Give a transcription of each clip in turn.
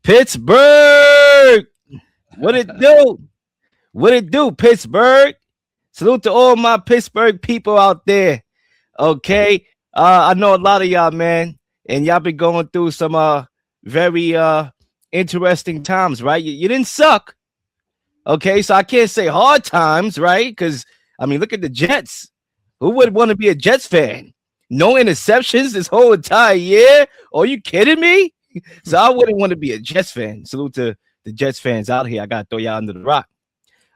Pittsburgh, what it do? What it do, Pittsburgh? Salute to all my Pittsburgh people out there. Okay, I know a lot of y'all, man, and y'all been going through some very interesting times, right? You didn't suck, okay? So I can't say hard times, right? Because I mean, look at the Jets. Who would want to be a Jets fan? No interceptions this whole entire year? Are you kidding me? So I wouldn't want to be a Jets fan. Salute to the Jets fans out here. I gotta throw y'all under the rock.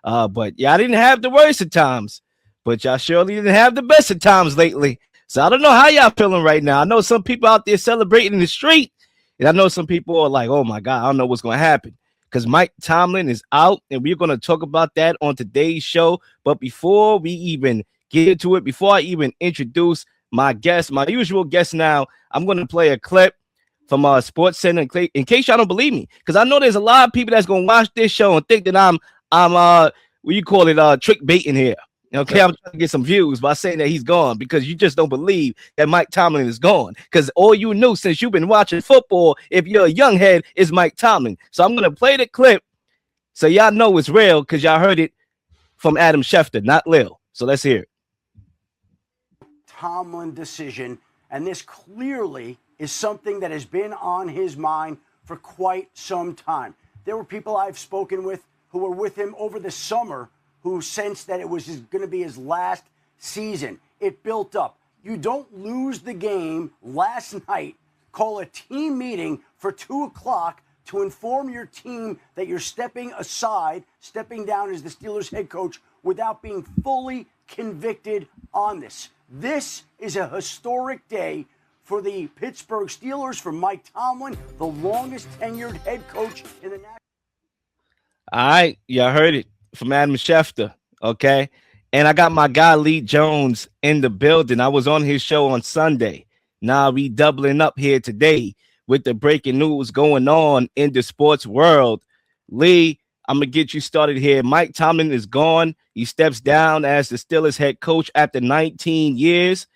But y'all didn't have the worst of times, but y'all surely didn't have the best of times lately. So I don't know how y'all feeling right now. I know some people out there celebrating in the street, and I know some people are like, oh my God, I don't know what's gonna happen. Because Mike Tomlin is out, and we're gonna talk about that on today's show. But before we even get into it, before I even introduce my guest, my usual guest now, I'm gonna play a clip from Sports Center in case y'all don't believe me, because I know there's a lot of people that's gonna watch this show and think that I'm what you call it, trick baiting here. Okay, I'm trying to get some views by saying that he's gone because you just don't believe that Mike Tomlin is gone. Because all you knew since you've been watching football, if you're a young head, is Mike Tomlin. So I'm gonna play the clip so y'all know it's real because y'all heard it from Adam Schefter, not Leel. So let's hear it. Tomlin decision, and this clearly is something that has been on his mind for quite some time. There were people I've spoken with who were with him over the summer who sensed that it was going to be his last season. It built up. You don't lose the game last night, call a team meeting for 2 o'clock to inform your team that you're stepping down as the Steelers head coach without being fully convicted on this. This is a historic day for the Pittsburgh Steelers, for Mike Tomlin, the longest tenured head coach in the national. All right, y'all heard it from Adam Schefter, okay? And I got my guy Lee Jones in the building. I was on his show on Sunday. Now we doubling up here today with the breaking news going on in the sports world. Lee, I'm going to get you started here. Mike Tomlin is gone. He steps down as the Steelers head coach after 19 years.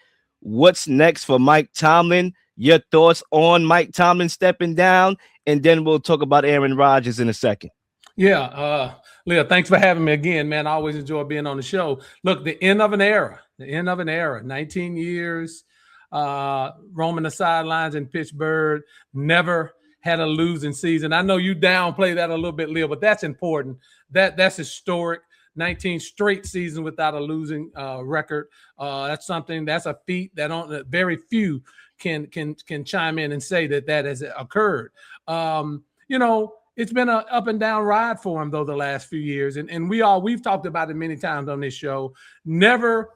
What's next for Mike Tomlin? Your thoughts on Mike Tomlin stepping down, and then we'll talk about Aaron Rodgers in a second. Yeah, Leel, thanks for having me again, man. I always enjoy being on the show. Look, the end of an era, 19 years, roaming the sidelines in Pittsburgh, never had a losing season. I know you downplay that a little bit, Leel, but that's important. That's historic. 19 straight seasons without a losing record. That's a feat that very few can chime in and say that has occurred. It's been an up and down ride for him though the last few years, and we've talked about it many times on this show. Never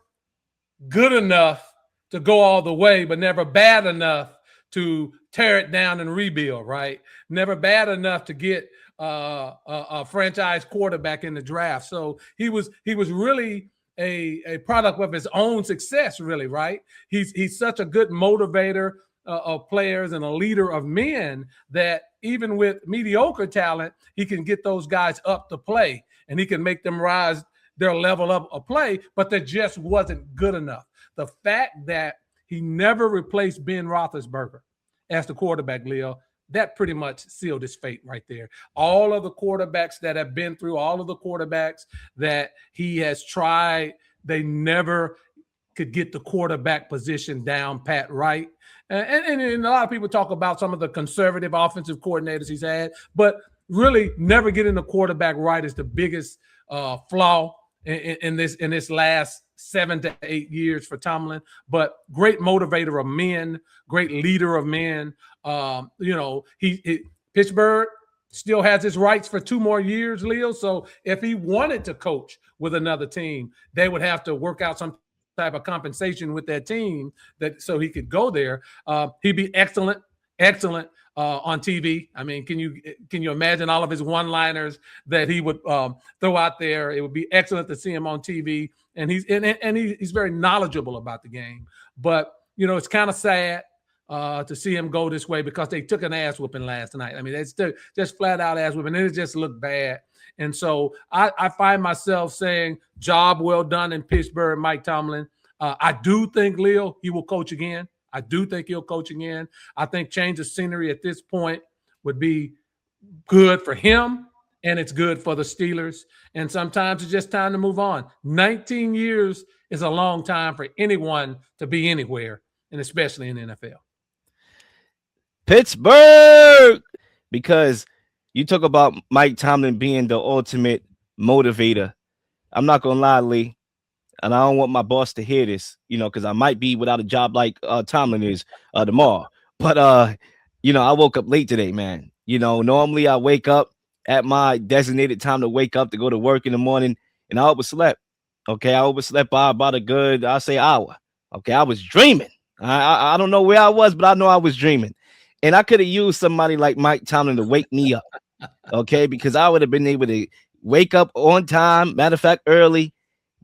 good enough to go all the way, but never bad enough to tear it down and rebuild. Right? Never bad enough to get a franchise quarterback in the draft. So he was really a product of his own success, really, right? He's such a good motivator of players and a leader of men that even with mediocre talent, he can get those guys up to play and he can make them rise their level up of play, but that just wasn't good enough. The fact that he never replaced Ben Roethlisberger as the quarterback, Leel, that pretty much sealed his fate right there. All of the quarterbacks that have been through, all of the quarterbacks that he has tried, they never could get the quarterback position down pat right. And a lot of people talk about some of the conservative offensive coordinators he's had, but really never getting the quarterback right is the biggest flaw in this last 7 to 8 years for Tomlin. But great motivator of men, great leader of men. Pittsburgh still has his rights for 2 more years, Leo. So if he wanted to coach with another team, they would have to work out some type of compensation with that team so he could go there. He'd be excellent on TV. I mean, can you imagine all of his one-liners that he would throw out there? It would be excellent to see him on TV, and he's very knowledgeable about the game. But it's kind of sad to see him go this way because they took an ass whooping last night. I mean, it's just flat out ass whooping, and it just looked bad. And so I find myself saying, job well done in Pittsburgh, Mike Tomlin. I do think, Leo, he will coach again. I do think he'll coach again. I think change of scenery at this point would be good for him, and it's good for the Steelers. And sometimes it's just time to move on. 19 years is a long time for anyone to be anywhere, and especially in the NFL. Pittsburgh, because you talk about Mike Tomlin being the ultimate motivator. I'm not gonna lie, Lee, and I don't want my boss to hear this, because I might be without a job like Tomlin is tomorrow. But I woke up late today, man. Normally I wake up at my designated time to wake up to go to work in the morning, and I overslept. Okay, I overslept by about a good, I'll say, hour. Okay, I was dreaming. I don't know where I was, but I know I was dreaming. And I could have used somebody like Mike Tomlin to wake me up, okay, because I would have been able to wake up on time, matter of fact, early,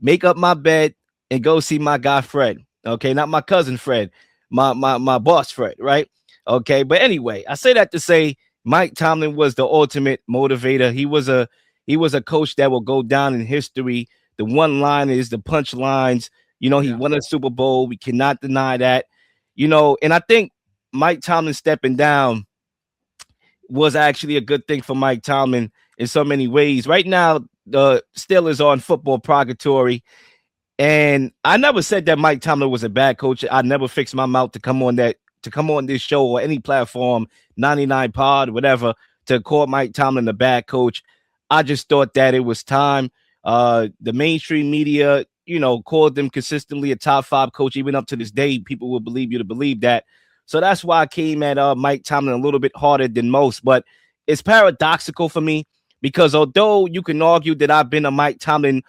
make up my bed, and go see my guy Fred, okay, not my cousin Fred, my boss Fred, right? Okay, but anyway, I say that to say Mike Tomlin was the ultimate motivator. He was a coach that will go down in history. The one-liners, the punchlines, he won a Super Bowl. We cannot deny that, and I think Mike Tomlin stepping down was actually a good thing for Mike Tomlin in so many ways. Right now, the Steelers are on football purgatory, and I never said that Mike Tomlin was a bad coach. I never fixed my mouth to come on this show or any platform, 99 Pod, whatever, to call Mike Tomlin a bad coach. I just thought that it was time. The mainstream media, called them consistently a top 5 coach. Even up to this day, people will believe you to believe that. So that's why I came at Mike Tomlin a little bit harder than most. But it's paradoxical for me because although you can argue that I've been a Mike Tomlin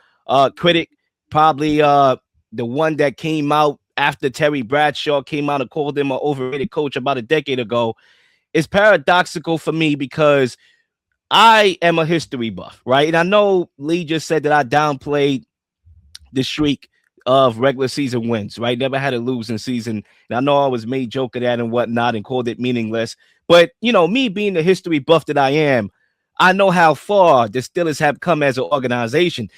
critic, probably the one that came out after Terry Bradshaw came out and called him an overrated coach about a decade ago, it's paradoxical for me because I am a history buff, right? And I know Lee just said that I downplayed the streak of regular season wins, right? Never had a losing season. And I know I was made joke of that and whatnot and called it meaningless. But, me being the history buff that I am, I know how far the Steelers have come as an organization.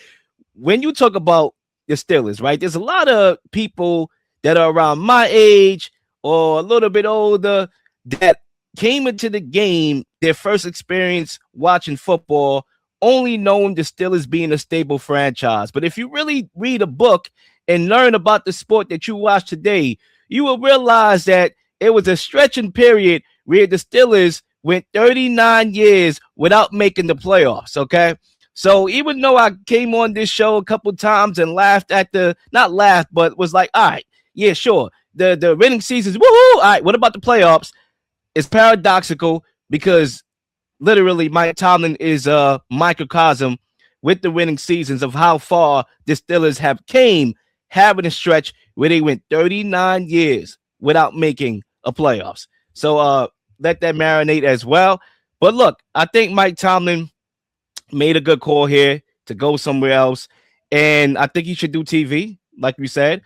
When you talk about the Steelers, right, there's a lot of people that are around my age or a little bit older that came into the game, their first experience watching football, only knowing the Steelers being a stable franchise. But if you really read a book and learn about the sport that you watch today, you will realize that it was a stretching period where the Steelers went 39 years without making the playoffs, okay? So even though I came on this show a couple times and laughed at not laughed, but was like, all right, yeah, sure. The winning seasons, woohoo! All right, what about the playoffs? It's paradoxical because literally Mike Tomlin is a microcosm with the winning seasons of how far the Steelers have came, having a stretch where they went 39 years without making a playoffs. So let that marinate as well. But look, I think Mike Tomlin made a good call here to go somewhere else. And I think he should do TV, like we said.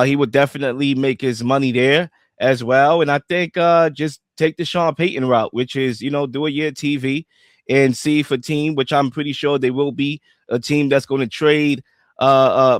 He would definitely make his money there as well. And I think just take the Sean Payton route, which is, do a year TV and see if a team, which I'm pretty sure they will be a team that's going to trade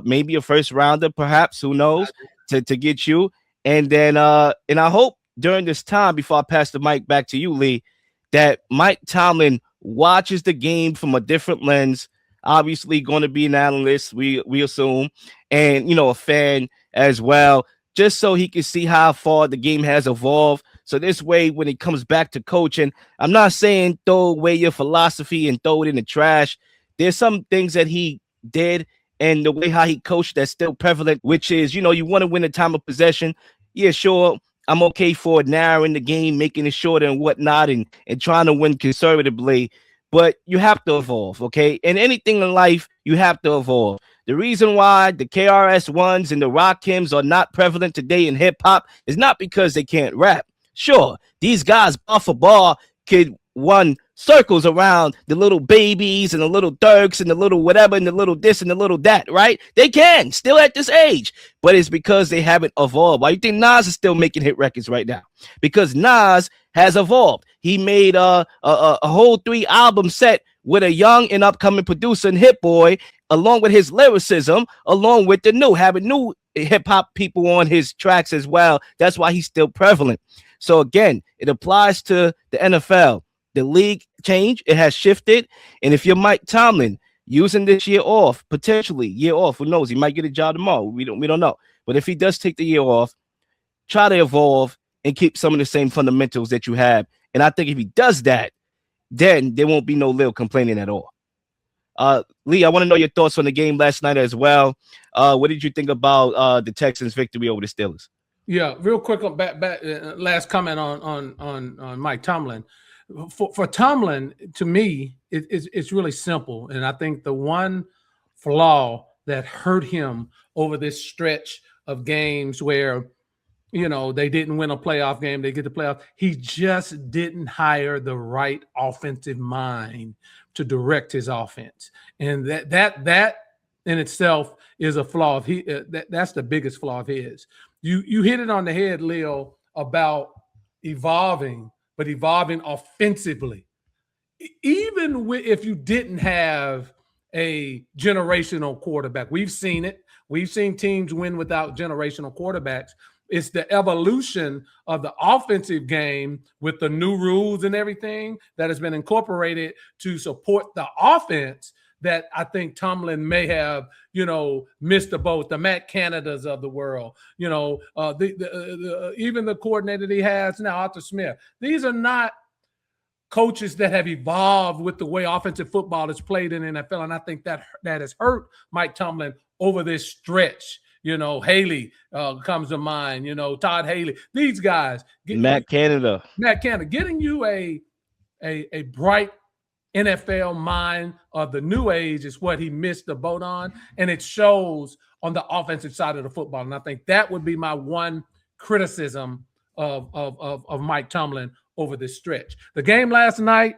maybe a first rounder, perhaps, who knows, to get you. And then and I hope during this time, before I pass the mic back to you, Lee, that Mike Tomlin watches the game from a different lens. Obviously going to be an analyst, we assume, and, a fan as well, just so he can see how far the game has evolved. So this way, when it comes back to coaching, I'm not saying throw away your philosophy and throw it in the trash. There's some things that he did and the way how he coached that's still prevalent, which is, you want to win the time of possession. Yeah, sure. I'm okay for narrowing the game, making it shorter and whatnot, and trying to win conservatively. But you have to evolve, okay? And anything in life, you have to evolve. The reason why the KRS Ones and the Rakims are not prevalent today in hip-hop is not because they can't rap. Sure, these guys off a bar could run circles around the little babies and the little Durks and the little whatever and the little this and the little that, right? They can, still at this age. But it's because they haven't evolved. Why you think Nas is still making hit records right now? Because Nas has evolved. He made a whole 3-album set with a young and upcoming producer and Hit Boy along with his lyricism, along with the new, having new hip hop people on his tracks as well. That's why he's still prevalent. So again, it applies to the NFL. The league change, it has shifted. And if you're Mike Tomlin using this year off, potentially year off, who knows? He might get a job tomorrow. We don't know. But if he does take the year off, try to evolve and keep some of the same fundamentals that you have. And I think if he does that, then there won't be no Leel complaining at all. Lee, I want to know your thoughts on the game last night as well. What did you think about the Texans' victory over the Steelers? Yeah, real quick on back last comment on Mike Tomlin. For Tomlin, to me, it's really simple, and I think the one flaw that hurt him over this stretch of games where, you know, they didn't win a playoff game, they get the playoff. He just didn't hire the right offensive mind to direct his offense, and that in itself is a flaw of that's the biggest flaw of his. You hit it on the head, Leel, about evolving, but evolving offensively. Even if you didn't have a generational quarterback, we've seen it. We've seen teams win without generational quarterbacks. It's the evolution of the offensive game with the new rules and everything that has been incorporated to support the offense that I think Tomlin may have, you know, missed the boat. The Matt Canadas of the world, you know, even the coordinator that he has now, Arthur Smith. These are not coaches that have evolved with the way offensive football is played in the NFL, and I think that has hurt Mike Tomlin over this stretch. You know, Haley comes to mind. You know, Todd Haley. These guys, Matt Canada, getting you a bright NFL mind of the new age is what he missed the boat on, and it shows on the offensive side of the football. And I think that would be my one criticism of Mike Tomlin over this stretch. The game last night.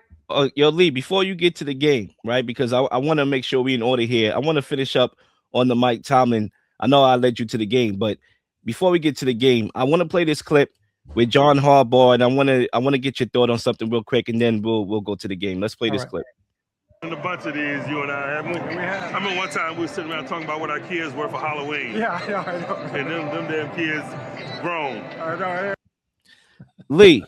Yo, Lee, before you get to the game, right? Because I want to make sure we're in order here. I want to finish up on the Mike Tomlin. I know I led you to the game, but before we get to the game, I want to play this clip with John Harbaugh, and I want to get your thought on something real quick, and then we'll go to the game. Let's play this clip. And a bunch of these, you and I have. I mean, one time we were sitting around talking about what our kids were for Halloween. Yeah, I know. And them damn kids grown. I know. Lee,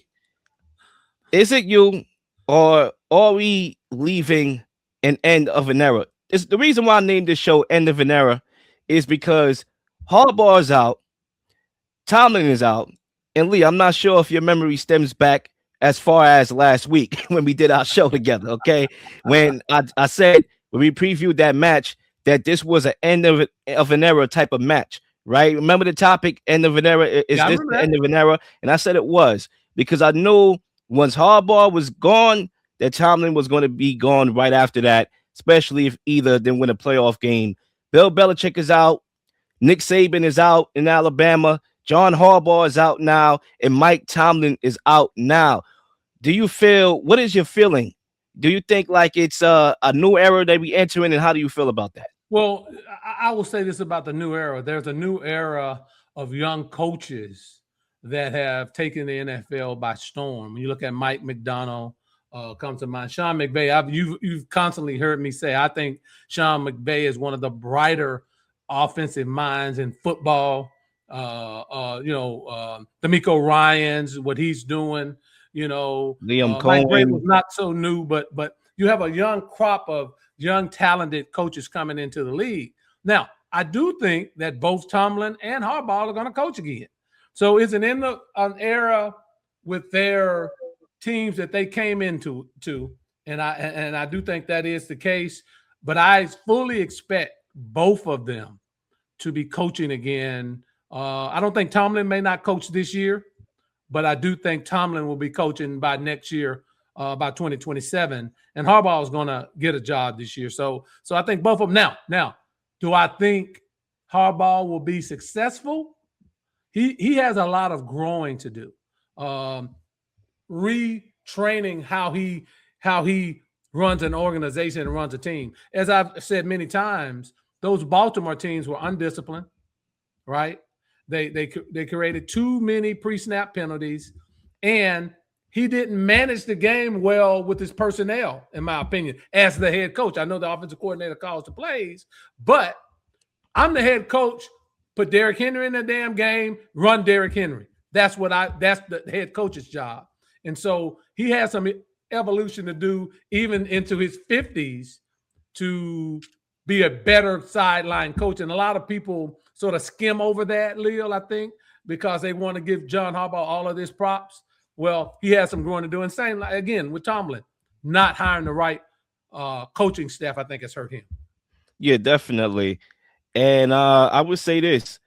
is it you, or are we leaving an end of an era? It's the reason why I named this show "End of an Era" is because Harbaugh is out, Tomlin is out. And Lee, I'm not sure if your memory stems back as far as last week when we did our show together, okay? When I said, when we previewed that match, that this was an end of an era type of match, right? Remember the topic, end of an era? Is this the end of an era? And I said it was, because I knew once Harbaugh was gone, that Tomlin was going to be gone right after that, especially if either didn't win a playoff game. Bill Belichick is out. Nick Saban is out in Alabama. John Harbaugh is out now, and Mike Tomlin is out now. Do you feel, what is your feeling? Do you think like it's a new era that we enter in, and how do you feel about that? Well, I will say this about the new era. There's a new era of young coaches that have taken the NFL by storm. When you look at Mike McDonald, comes to mind. Sean McVay, you've constantly heard me say, I think Sean McVay is one of the brighter offensive minds in football. D'Amico Ryans, what he's doing, you know, Liam Mike Cohen Brady was not so new, but you have a young crop of young talented coaches coming into the league. Now, I do think that both Tomlin and Harbaugh are going to coach again. So it's an era with their teams that they came into, and I do think that is the case. But I fully expect both of them to be coaching again. I don't think Tomlin may not coach this year, but I do think Tomlin will be coaching by next year, by 2027, and Harbaugh is going to get a job this year. So I think both of them. Now, do I think Harbaugh will be successful? He has a lot of growing to do, retraining how he runs an organization and runs a team. As I've said many times, those Baltimore teams were undisciplined, right? They created too many pre-snap penalties, and he didn't manage the game well with his personnel, in my opinion, as the head coach. I know the offensive coordinator calls the plays, but I'm the head coach. Put Derrick Henry in the damn game, run Derrick Henry. That's the head coach's job. And so he has some evolution to do even into his 50s to be a better sideline coach. And a lot of people sort of skim over that, Leel, I think, because they want to give John Harbaugh all of this props. Well, he has some growing to do. And same, again, with Tomlin, not hiring the right coaching staff, I think has hurt him. Yeah, definitely. And I would say this.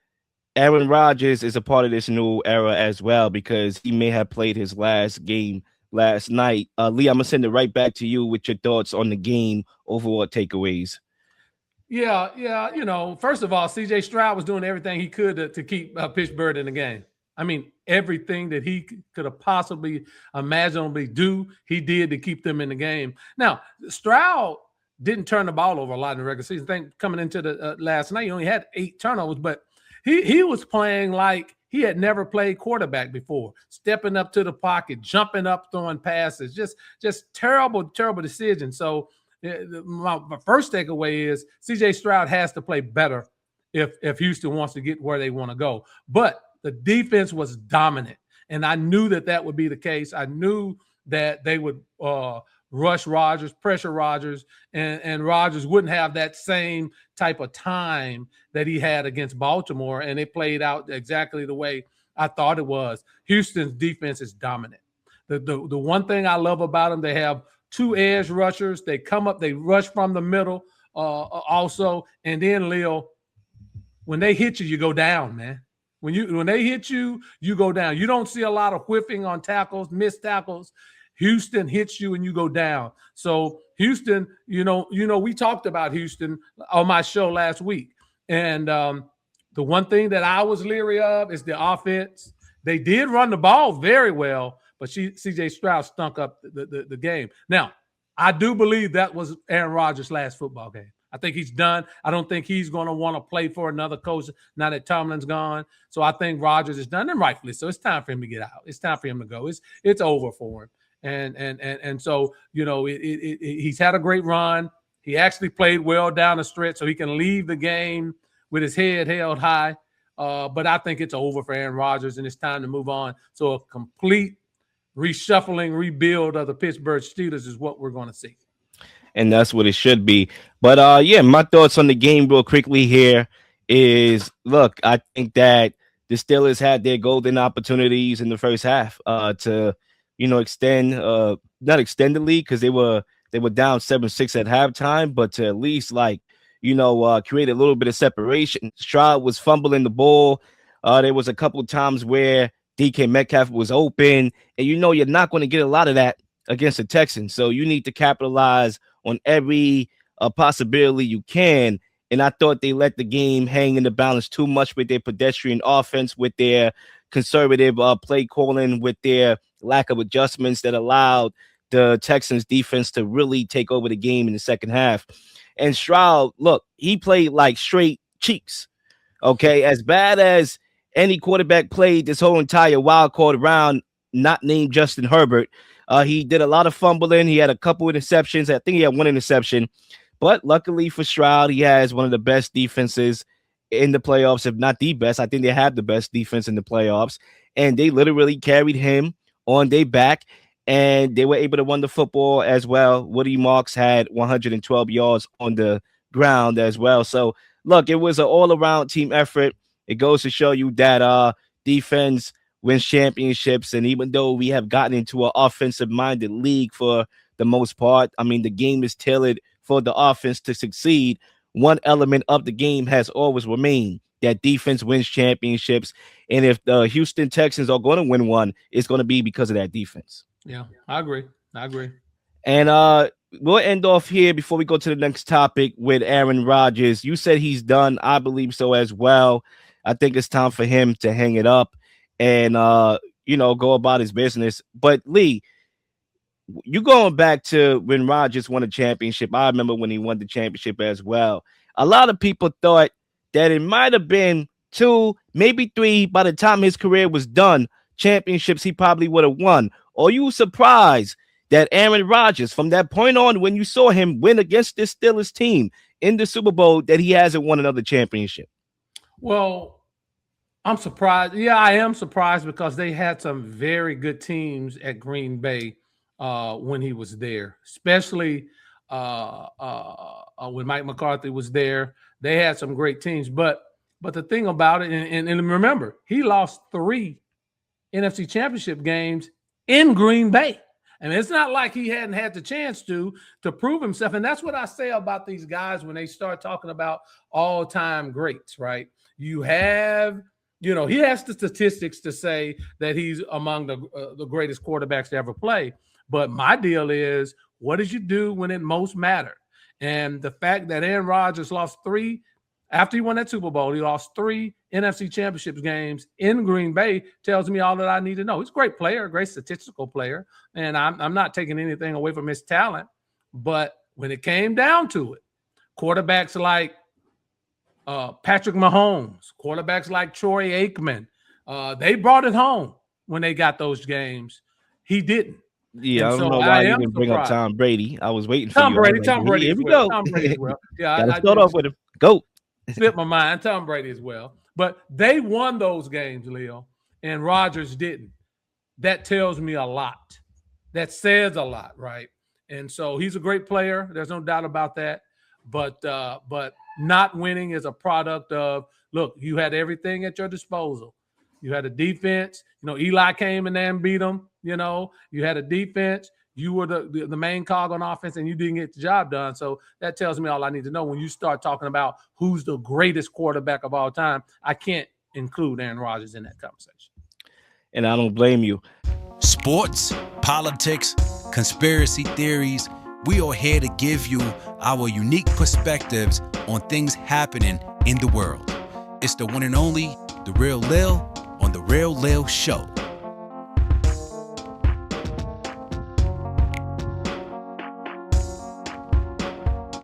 Aaron Rodgers is a part of this new era as well because he may have played his last game last night. Lee, I'm going to send it right back to you with your thoughts on the game, overall takeaways. Yeah. You know, first of all, C.J. Stroud was doing everything he could to keep Pittsburgh in the game. I mean, everything that he could have possibly imaginably do, he did to keep them in the game. Now, Stroud didn't turn the ball over a lot in the regular season. I think coming into the last night, he only had 8 turnovers, but he was playing like he had never played quarterback before, stepping up to the pocket, jumping up, throwing passes, just terrible decisions. So my first takeaway is C.J. Stroud has to play better if Houston wants to get where they want to go. But the defense was dominant, and I knew that would be the case. I knew that they would rush Rodgers, pressure Rodgers, and Rodgers wouldn't have that same type of time that he had against Baltimore, and it played out exactly the way I thought it was. Houston's defense is dominant. The one thing I love about them, they have 2 edge rushers. They come up, they rush from the middle also, and then, Leel, when they hit you, you go down, man. When they hit you, you go down. You don't see a lot of whiffing on tackles, missed tackles. Houston hits you and you go down. So Houston, you know, we talked about Houston on my show last week. And the one thing that I was leery of is the offense. They did run the ball very well, but C.J. Stroud stunk up the game. Now, I do believe that was Aaron Rodgers' last football game. I think he's done. I don't think he's going to want to play for another coach now that Tomlin's gone. So I think Rodgers is done, and rightfully so. It's time for him to get out. It's time for him to go. It's over for him. And so, you know, he's had a great run. He actually played well down the stretch, so he can leave the game with his head held high. But I think it's over for Aaron Rodgers, and it's time to move on. So a complete reshuffling, rebuild of the Pittsburgh Steelers is what we're going to see. And that's what it should be. But yeah, my thoughts on the game real quickly here is, look, I think that the Steelers had their golden opportunities in the first half to, you know, extend, not extend the lead because they were down 7-6 at halftime, but to at least, like, you know, create a little bit of separation. Stroud was fumbling the ball. There was a couple of times where DK Metcalf was open, and you know you're not going to get a lot of that against the Texans. So you need to capitalize on every possibility you can. And I thought they let the game hang in the balance too much with their pedestrian offense, with their conservative play calling, with their lack of adjustments that allowed the Texans defense to really take over the game in the second half. And Stroud, look, he played like straight cheeks. Okay, as bad as any quarterback played this whole entire wild card round, not named Justin Herbert. He did a lot of fumbling. He had a couple of interceptions. I think he had 1 interception. But luckily for Stroud, he has one of the best defenses in the playoffs, if not the best. I think they have the best defense in the playoffs. And they literally carried him on their back, and they were able to run the football as well. Woody Marks had 112 yards on the ground as well. So, look, it was an all-around team effort. It goes to show you that defense wins championships. And even though we have gotten into an offensive-minded league for the most part, I mean, the game is tailored for the offense to succeed. One element of the game has always remained that defense wins championships. And if the Houston Texans are going to win one, it's going to be because of that defense. Yeah, I agree. And we'll end off here before we go to the next topic with Aaron Rodgers. You said he's done. I believe so as well. I think it's time for him to hang it up and, you know, go about his business. But, Lee, you going back to when Rodgers won a championship. I remember when he won the championship as well. A lot of people thought that it might have been 2, maybe 3 by the time his career was done championships he probably would have won. Are you surprised that Aaron Rodgers, from that point on, when you saw him win against this Steelers team in the Super Bowl, that he hasn't won another championship? Well, I'm surprised. Yeah, I am surprised because they had some very good teams at Green Bay when he was there, especially when Mike McCarthy was there. They had some great teams, but the thing about it, and remember, he lost 3 NFC Championship games in Green Bay. I mean, it's not like he hadn't had the chance to prove himself. And that's what I say about these guys when they start talking about all-time greats, right? You have, he has the statistics to say that he's among the greatest quarterbacks to ever play. But my deal is, what did you do when it most mattered? And the fact that Aaron Rodgers lost 3 after he won that Super Bowl, he lost 3 NFC Championship games in Green Bay tells me all that I need to know. He's a great player, a great statistical player, and I'm not taking anything away from his talent. But when it came down to it, quarterbacks like Patrick Mahomes, quarterbacks like Troy Aikman, they brought it home when they got those games. He didn't. Yeah, I don't know why you didn't bring up Tom Brady. I was waiting for Tom you. Brady. Tom Brady. Here we go. Tom Brady as well. Yeah, gotta start off with a GOAT. Slipped my mind. Tom Brady as well. But they won those games, Leel, and Rodgers didn't. That tells me a lot. That says a lot, right? And so he's a great player. There's no doubt about that. But not winning is a product of, look, you had everything at your disposal. You had a defense. Eli came in there and beat them. You had a defense. You were the main cog on offense, and you didn't get the job done. So that tells me all I need to know. When you start talking about who's the greatest quarterback of all time, I can't include Aaron Rodgers in that conversation. And I don't blame you. Sports, politics, conspiracy theories. We are here to give you our unique perspectives on things happening in the world. It's the one and only, The Real Leel on The Real Leel Show.